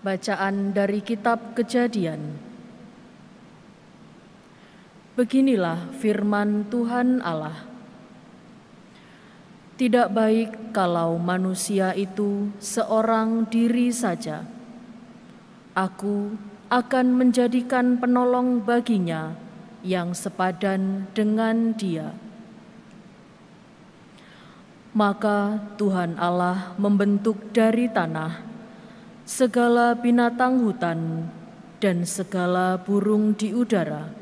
Bacaan dari Kitab Kejadian. Beginilah firman Tuhan Allah. Tidak baik kalau manusia itu seorang diri saja. Aku akan menjadikan penolong baginya yang sepadan dengan dia. Maka Tuhan Allah membentuk dari tanah segala binatang hutan dan segala burung di udara.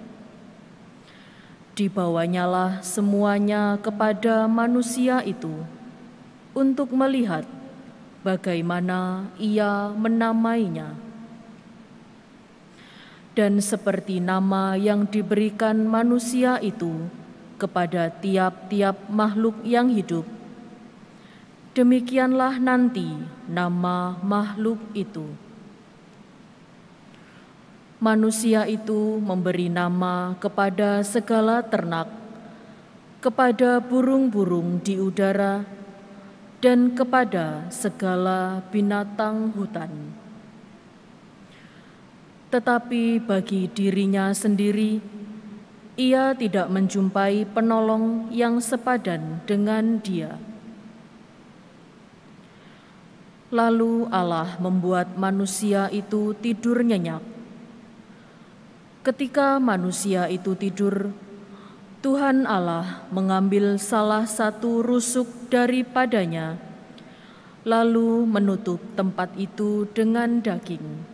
Dibawanyalah semuanya kepada manusia itu untuk melihat bagaimana ia menamainya. Dan seperti nama yang diberikan manusia itu kepada tiap-tiap makhluk yang hidup, demikianlah nanti nama makhluk itu. Manusia itu memberi nama kepada segala ternak, kepada burung-burung di udara, dan kepada segala binatang hutan. Tetapi bagi dirinya sendiri, ia tidak menjumpai penolong yang sepadan dengan dia. Lalu Allah membuat manusia itu tidur nyenyak. Ketika manusia itu tidur, Tuhan Allah mengambil salah satu rusuk daripadanya, lalu menutup tempat itu dengan daging.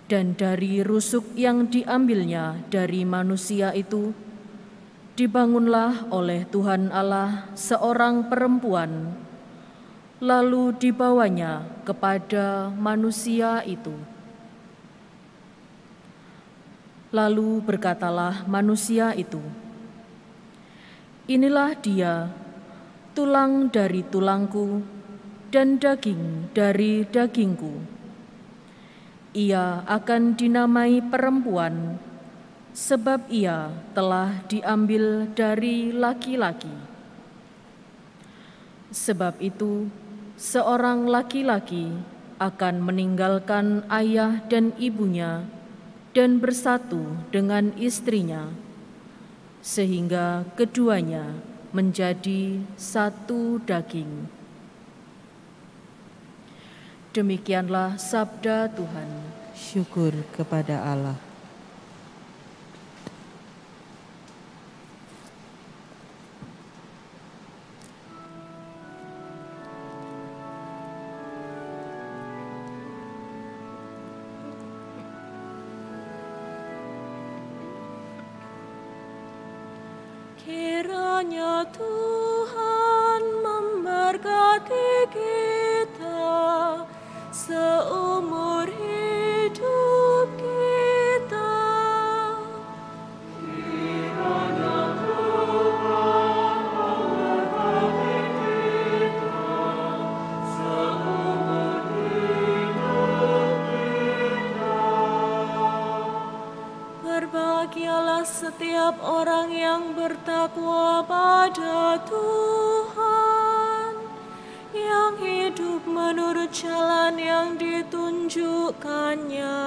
Dan dari rusuk yang diambilnya dari manusia itu, dibangunlah oleh Tuhan Allah seorang perempuan, lalu dibawanya kepada manusia itu. Lalu berkatalah manusia itu, "Inilah dia, tulang dari tulangku dan daging dari dagingku. Ia akan dinamai perempuan, sebab ia telah diambil dari laki-laki. Sebab itu, seorang laki-laki akan meninggalkan ayah dan ibunya dan bersatu dengan istrinya, sehingga keduanya menjadi satu daging." Demikianlah sabda Tuhan. Syukur kepada Allah. Kiranya Tuhan memberkati kita seumur hidup kita. Kiranya Tuhan memberkati kita seumur hidup kita. Berbahagialah setiap orang yang bertakwa pada Tuhan, yang hidup menurut jalan yang ditunjukkannya.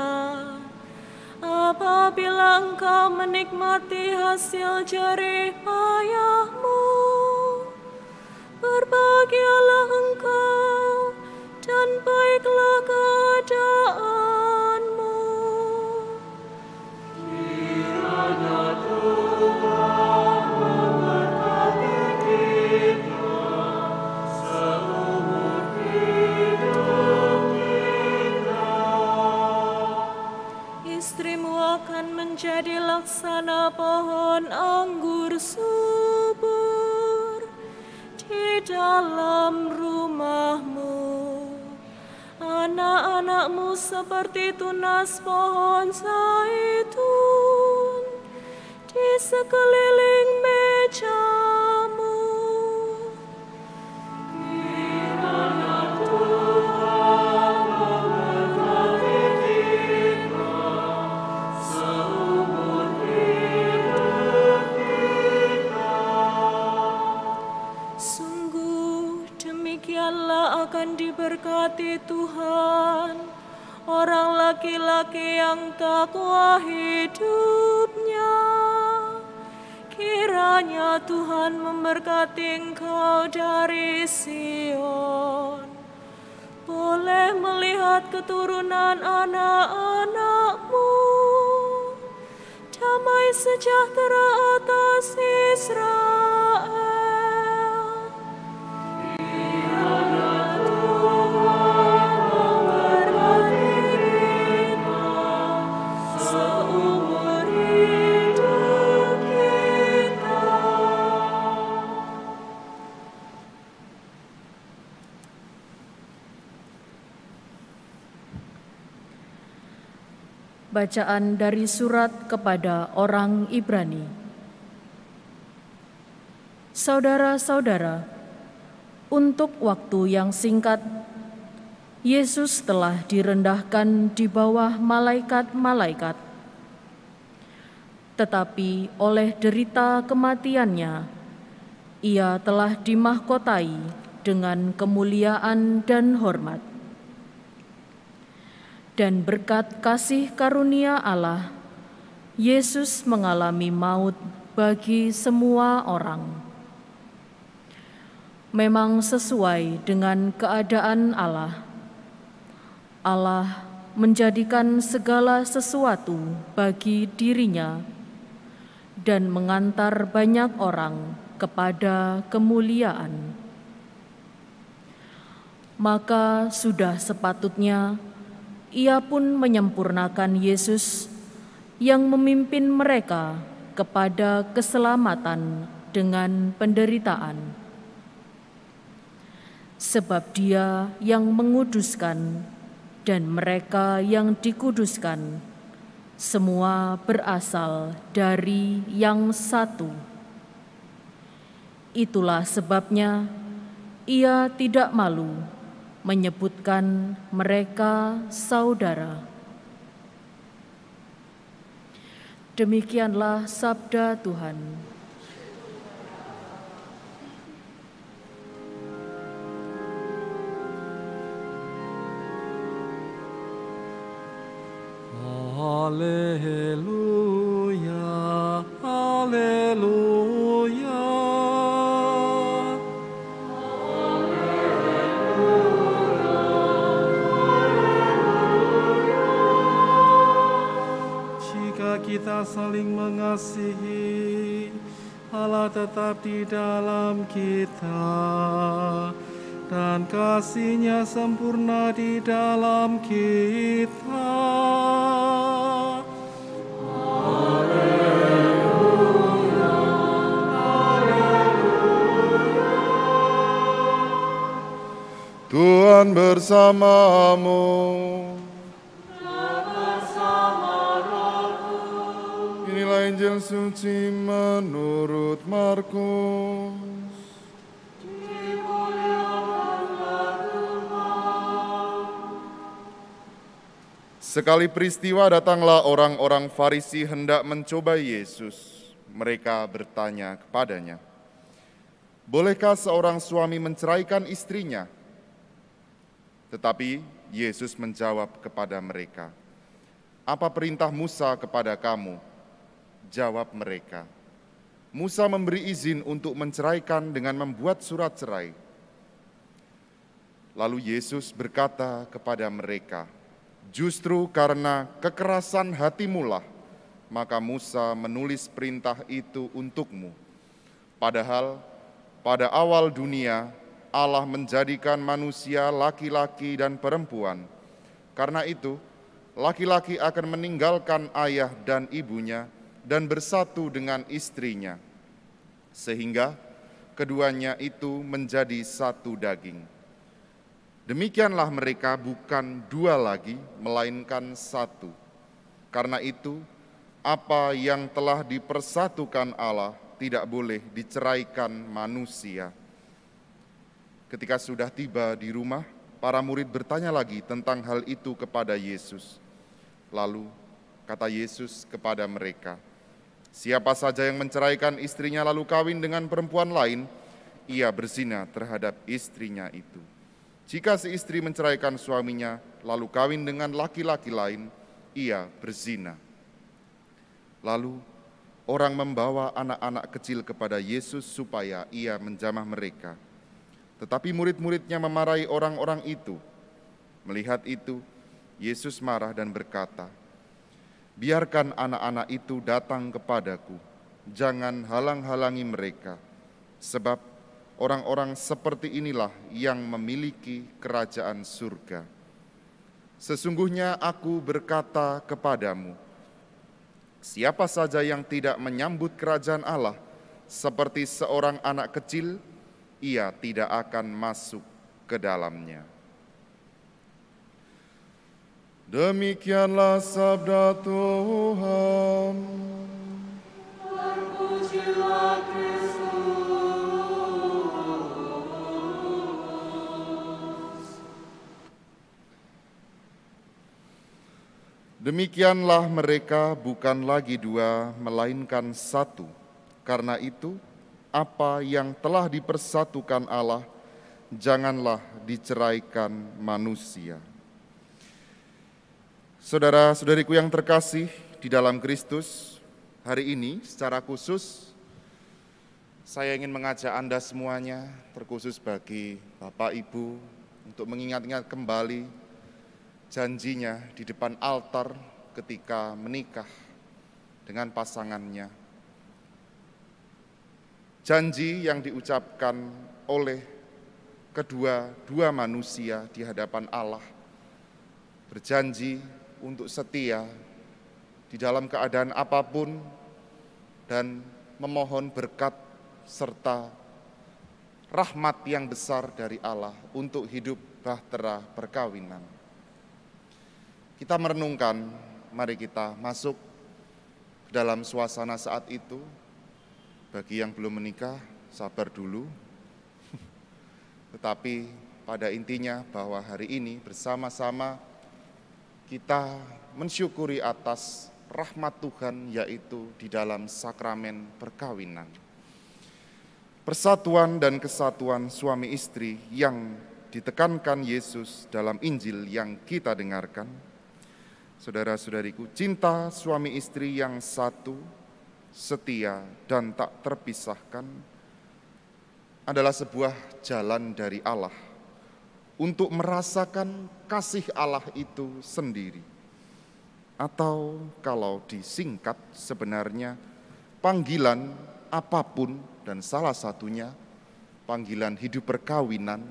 Apabila engkau menikmati hasil jerih payahmu, berbahagialah engkau dan baiklah keadaanmu. Kiranya Tuhan memberkati kita seumur hidup kita. Istrimu akan menjadi laksana pohon anggur subur di dalam rumahmu. Anak-anakmu seperti tunas pohon zaitun di sekeliling mejamu. Kiranya Tuhan memberkati kita seumur hidup kita. Sungguh demikian demikianlah akan diberkati Tuhan orang laki-laki yang takwa hidupnya. Kiranya Tuhan memberkati engkau dari Sion, boleh melihat keturunan anak-anakmu, damai sejahtera atas Israel. Bacaan dari surat kepada orang Ibrani. Saudara-saudara, untuk waktu yang singkat, Yesus telah direndahkan di bawah malaikat-malaikat. Tetapi oleh derita kematiannya, Ia telah dimahkotai dengan kemuliaan dan hormat. Dan berkat kasih karunia Allah, Yesus mengalami maut bagi semua orang. Memang sesuai dengan keadaan Allah. Allah menjadikan segala sesuatu bagi dirinya dan mengantar banyak orang kepada kemuliaan. Maka sudah sepatutnya Ia pun menyempurnakan Yesus yang memimpin mereka kepada keselamatan dengan penderitaan. Sebab Dia yang menguduskan dan mereka yang dikuduskan, semua berasal dari yang satu. Itulah sebabnya Ia tidak malu menyebutkan mereka saudara. Demikianlah sabda Tuhan. Haleluya, haleluya. Kita saling mengasihi, Allah tetap di dalam kita, dan kasih-Nya sempurna di dalam kita. Haleluya, haleluya. Tuhan bersamamu. Injil suci menurut Markus. Sekali peristiwa datanglah orang-orang Farisi hendak mencoba Yesus. Mereka bertanya kepadanya, "Bolehkah seorang suami menceraikan istrinya?" Tetapi Yesus menjawab kepada mereka, "Apa perintah Musa kepada kamu?" Jawab mereka, "Musa memberi izin untuk menceraikan dengan membuat surat cerai." Lalu Yesus berkata kepada mereka, "Justru karena kekerasan hatimulah, maka Musa menulis perintah itu untukmu. Padahal pada awal dunia Allah menjadikan manusia laki-laki dan perempuan. Karena itu, laki-laki akan meninggalkan ayah dan ibunya dan bersatu dengan istrinya, sehingga keduanya itu menjadi satu daging. Demikianlah mereka bukan dua lagi, melainkan satu. Karena itu, apa yang telah dipersatukan Allah tidak boleh diceraikan manusia." Ketika sudah tiba di rumah, para murid bertanya lagi tentang hal itu kepada Yesus. Lalu kata Yesus kepada mereka, "Siapa saja yang menceraikan istrinya lalu kawin dengan perempuan lain, ia berzina terhadap istrinya itu. Jika si istri menceraikan suaminya, lalu kawin dengan laki-laki lain, ia berzina. Lalu orang membawa anak-anak kecil kepada Yesus supaya ia menjamah mereka. Tetapi murid-muridnya memarahi orang-orang itu. Melihat itu, Yesus marah dan berkata, "Biarkan anak-anak itu datang kepadaku, jangan halang-halangi mereka, sebab orang-orang seperti inilah yang memiliki kerajaan surga. Sesungguhnya aku berkata kepadamu, siapa saja yang tidak menyambut kerajaan Allah seperti seorang anak kecil, ia tidak akan masuk ke dalamnya." Demikianlah sabda Tuhan. Terpujilah Kristus. Demikianlah mereka bukan lagi dua, melainkan satu. Karena itu, apa yang telah dipersatukan Allah, janganlah diceraikan manusia. Saudara-saudariku yang terkasih di dalam Kristus, hari ini secara khusus saya ingin mengajak Anda semuanya, terkhusus bagi Bapak Ibu, untuk mengingat-ingat kembali janjinya di depan altar ketika menikah dengan pasangannya. Janji yang diucapkan oleh dua manusia di hadapan Allah, berjanji untuk setia di dalam keadaan apapun dan memohon berkat serta rahmat yang besar dari Allah untuk hidup bahtera perkawinan. Kita merenungkan, mari kita masuk dalam suasana saat itu. Bagi yang belum menikah, sabar dulu. Tetapi pada intinya bahwa hari ini bersama-sama kita mensyukuri atas rahmat Tuhan, yaitu di dalam sakramen perkawinan. Persatuan dan kesatuan suami istri yang ditekankan Yesus dalam Injil yang kita dengarkan. Saudara-saudariku, cinta suami istri yang satu, setia dan tak terpisahkan adalah sebuah jalan dari Allah untuk merasakan kasih Allah itu sendiri. Atau kalau disingkat sebenarnya panggilan apapun, dan salah satunya panggilan hidup perkawinan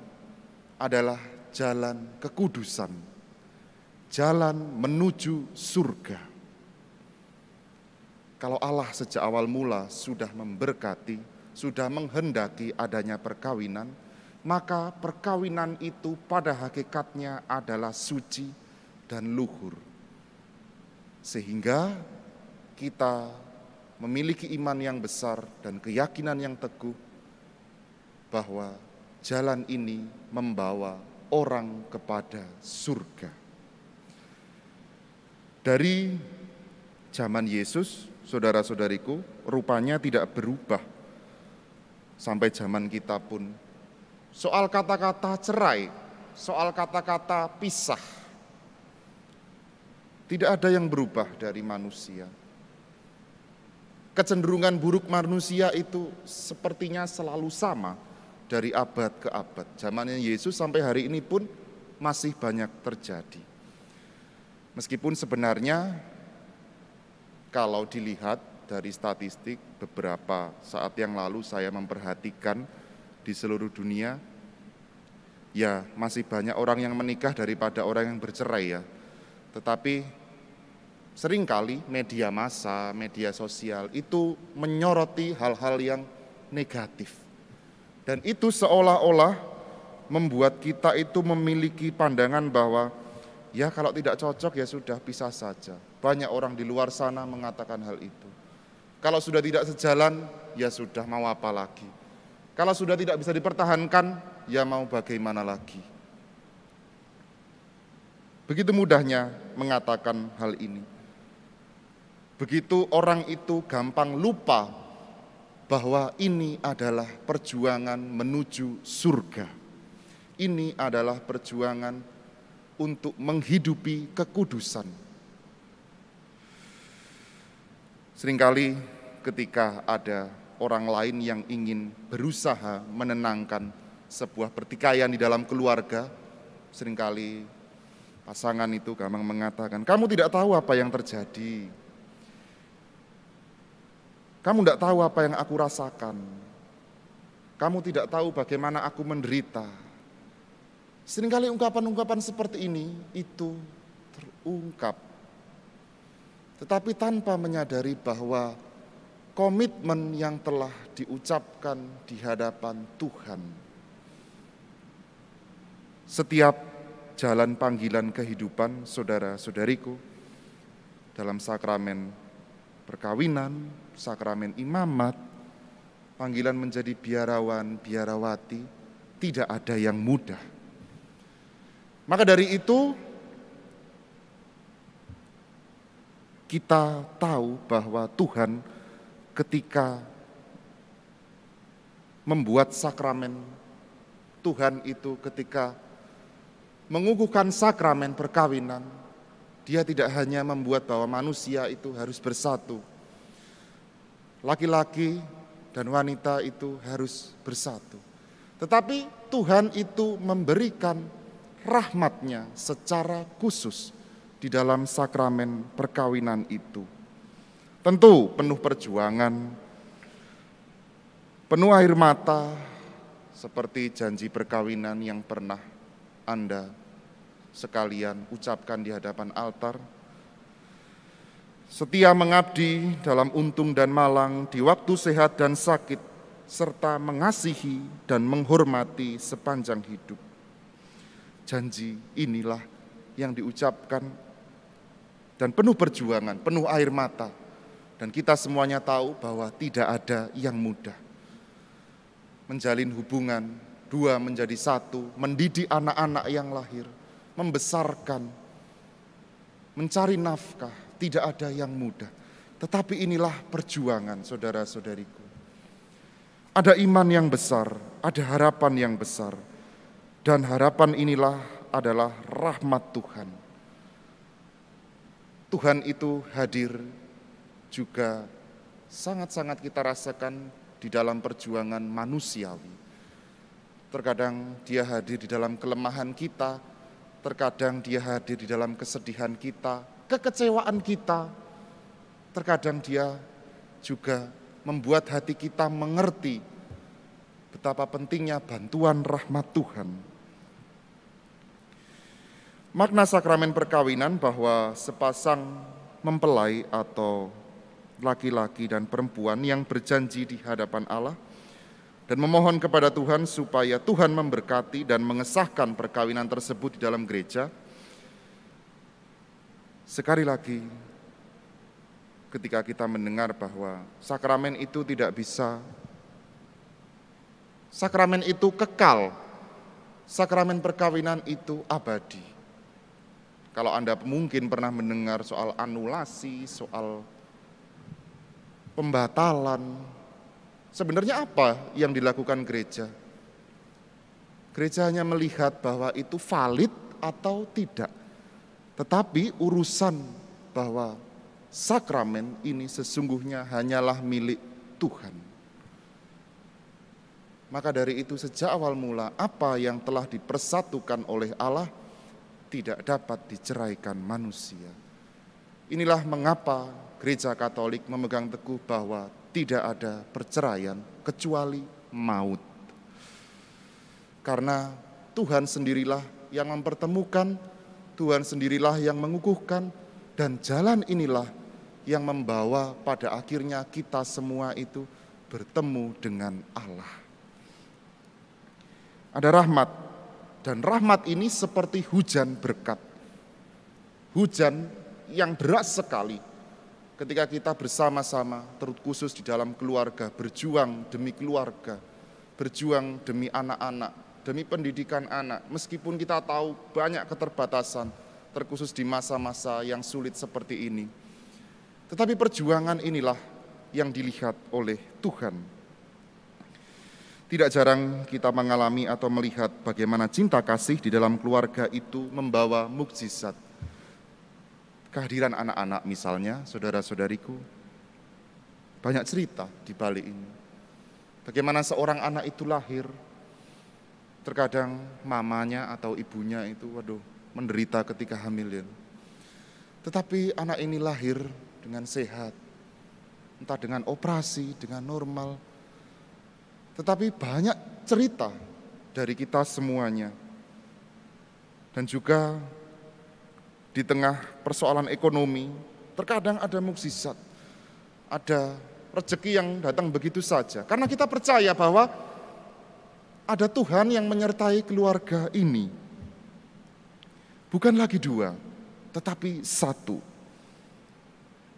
adalah jalan kekudusan, jalan menuju surga. Kalau Allah sejak awal mula sudah memberkati, sudah menghendaki adanya perkawinan, maka perkawinan itu pada hakikatnya adalah suci dan luhur. Sehingga kita memiliki iman yang besar dan keyakinan yang teguh bahwa jalan ini membawa orang kepada surga. Dari zaman Yesus, saudara-saudariku, rupanya tidak berubah sampai zaman kita pun. Soal kata-kata cerai, soal kata-kata pisah, tidak ada yang berubah dari manusia. Kecenderungan buruk manusia itu sepertinya selalu sama dari abad ke abad. Zamannya Yesus sampai hari ini pun masih banyak terjadi. Meskipun sebenarnya kalau dilihat dari statistik beberapa saat yang lalu saya memperhatikan di seluruh dunia, ya masih banyak orang yang menikah daripada orang yang bercerai ya. Tetapi seringkali media massa, media sosial itu menyoroti hal-hal yang negatif. Dan itu seolah-olah membuat kita itu memiliki pandangan bahwa ya kalau tidak cocok ya sudah pisah saja. Banyak orang di luar sana mengatakan hal itu. Kalau sudah tidak sejalan ya sudah mau apa lagi. Kalau sudah tidak bisa dipertahankan, ya mau bagaimana lagi. Begitu mudahnya mengatakan hal ini. Begitu orang itu gampang lupa bahwa ini adalah perjuangan menuju surga. Ini adalah perjuangan untuk menghidupi kekudusan. Seringkali ketika ada orang lain yang ingin berusaha menenangkan sebuah pertikaian di dalam keluarga, seringkali pasangan itu gampang mengatakan, kamu tidak tahu apa yang terjadi. Kamu tidak tahu apa yang aku rasakan. Kamu tidak tahu bagaimana aku menderita. Seringkali ungkapan-ungkapan seperti ini itu terungkap. Tetapi tanpa menyadari bahwa komitmen yang telah diucapkan di hadapan Tuhan. Setiap jalan panggilan kehidupan saudara-saudariku dalam sakramen perkawinan, sakramen imamat, panggilan menjadi biarawan, biarawati, tidak ada yang mudah. Maka dari itu kita tahu bahwa Tuhan ketika membuat sakramen, Tuhan itu ketika mengukuhkan sakramen perkawinan, Dia tidak hanya membuat bahwa manusia itu harus bersatu. Laki-laki dan wanita itu harus bersatu. Tetapi Tuhan itu memberikan rahmat-Nya secara khusus di dalam sakramen perkawinan itu. Tentu penuh perjuangan, penuh air mata, seperti janji perkawinan yang pernah Anda sekalian ucapkan di hadapan altar. Setia mengabdi dalam untung dan malang, di waktu sehat dan sakit, serta mengasihi dan menghormati sepanjang hidup. Janji inilah yang diucapkan dan penuh perjuangan, penuh air mata. Dan kita semuanya tahu bahwa tidak ada yang mudah. Menjalin hubungan, dua menjadi satu, mendidik anak-anak yang lahir, membesarkan, mencari nafkah, tidak ada yang mudah. Tetapi inilah perjuangan saudara-saudariku. Ada iman yang besar, ada harapan yang besar. Dan harapan inilah adalah rahmat Tuhan. Tuhan itu hadir juga sangat-sangat kita rasakan di dalam perjuangan manusiawi. Terkadang Dia hadir di dalam kelemahan kita, terkadang Dia hadir di dalam kesedihan kita, kekecewaan kita. Terkadang Dia juga membuat hati kita mengerti betapa pentingnya bantuan rahmat Tuhan. Makna sakramen perkawinan bahwa sepasang mempelai atau laki-laki dan perempuan yang berjanji di hadapan Allah dan memohon kepada Tuhan supaya Tuhan memberkati dan mengesahkan perkawinan tersebut di dalam gereja. Sekali lagi, ketika kita mendengar bahwa sakramen itu tidak bisa, sakramen itu kekal, sakramen perkawinan itu abadi. Kalau Anda mungkin pernah mendengar soal anulasi, soal pembatalan, sebenarnya apa yang dilakukan gereja? Gereja hanya melihat bahwa itu valid atau tidak. Tetapi urusan bahwa sakramen ini sesungguhnya hanyalah milik Tuhan. Maka dari itu sejak awal mula apa yang telah dipersatukan oleh Allah tidak dapat diceraikan manusia. Inilah mengapa Gereja Katolik memegang teguh bahwa tidak ada perceraian kecuali maut. Karena Tuhan sendirilah yang mempertemukan, Tuhan sendirilah yang mengukuhkan, dan jalan inilah yang membawa pada akhirnya kita semua itu bertemu dengan Allah. Ada rahmat, dan rahmat ini seperti hujan berkat. Hujan yang deras sekali ketika kita bersama-sama, terkhusus di dalam keluarga, berjuang demi keluarga, berjuang demi anak-anak, demi pendidikan anak. Meskipun kita tahu banyak keterbatasan, terkhusus di masa-masa yang sulit seperti ini. Tetapi perjuangan inilah yang dilihat oleh Tuhan. Tidak jarang kita mengalami atau melihat bagaimana cinta kasih di dalam keluarga itu membawa mukjizat. Kehadiran anak-anak misalnya, saudara-saudariku, banyak cerita di balik ini. Bagaimana seorang anak itu lahir, terkadang mamanya atau ibunya itu menderita ketika hamil. Tetapi anak ini lahir dengan sehat, entah dengan operasi, dengan normal. Tetapi banyak cerita dari kita semuanya. Dan juga di tengah persoalan ekonomi, terkadang ada mukjizat, ada rezeki yang datang begitu saja. Karena kita percaya bahwa ada Tuhan yang menyertai keluarga ini. Bukan lagi dua, tetapi satu.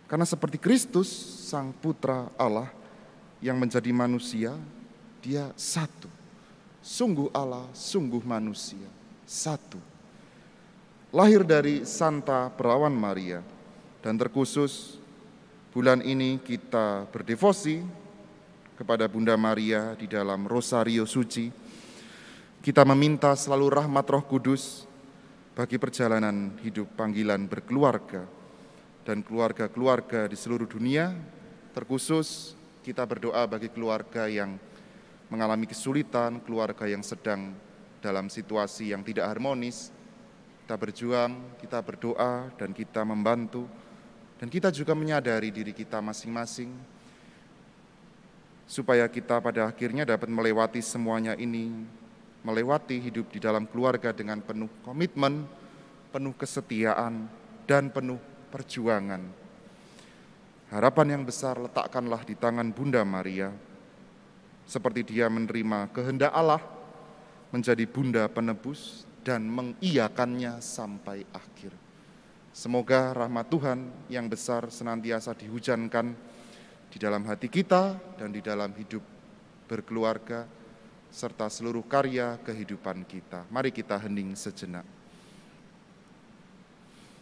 Karena seperti Kristus, Sang Putra Allah yang menjadi manusia, Dia satu. Sungguh Allah, sungguh manusia, satu. Lahir dari Santa Perawan Maria, dan terkhusus bulan ini kita berdevosi kepada Bunda Maria di dalam Rosario Suci. Kita meminta selalu rahmat Roh Kudus bagi perjalanan hidup panggilan berkeluarga dan keluarga-keluarga di seluruh dunia. Terkhusus kita berdoa bagi keluarga yang mengalami kesulitan, keluarga yang sedang dalam situasi yang tidak harmonis. Kita berjuang, kita berdoa, dan kita membantu. Dan kita juga menyadari diri kita masing-masing, supaya kita pada akhirnya dapat melewati semuanya ini, melewati hidup di dalam keluarga dengan penuh komitmen, penuh kesetiaan, dan penuh perjuangan. Harapan yang besar letakkanlah di tangan Bunda Maria, seperti Dia menerima kehendak Allah, menjadi Bunda penebus, dan mengiyakannya sampai akhir. Semoga rahmat Tuhan yang besar senantiasa dihujankan di dalam hati kita dan di dalam hidup berkeluarga, serta seluruh karya kehidupan kita. Mari kita hening sejenak.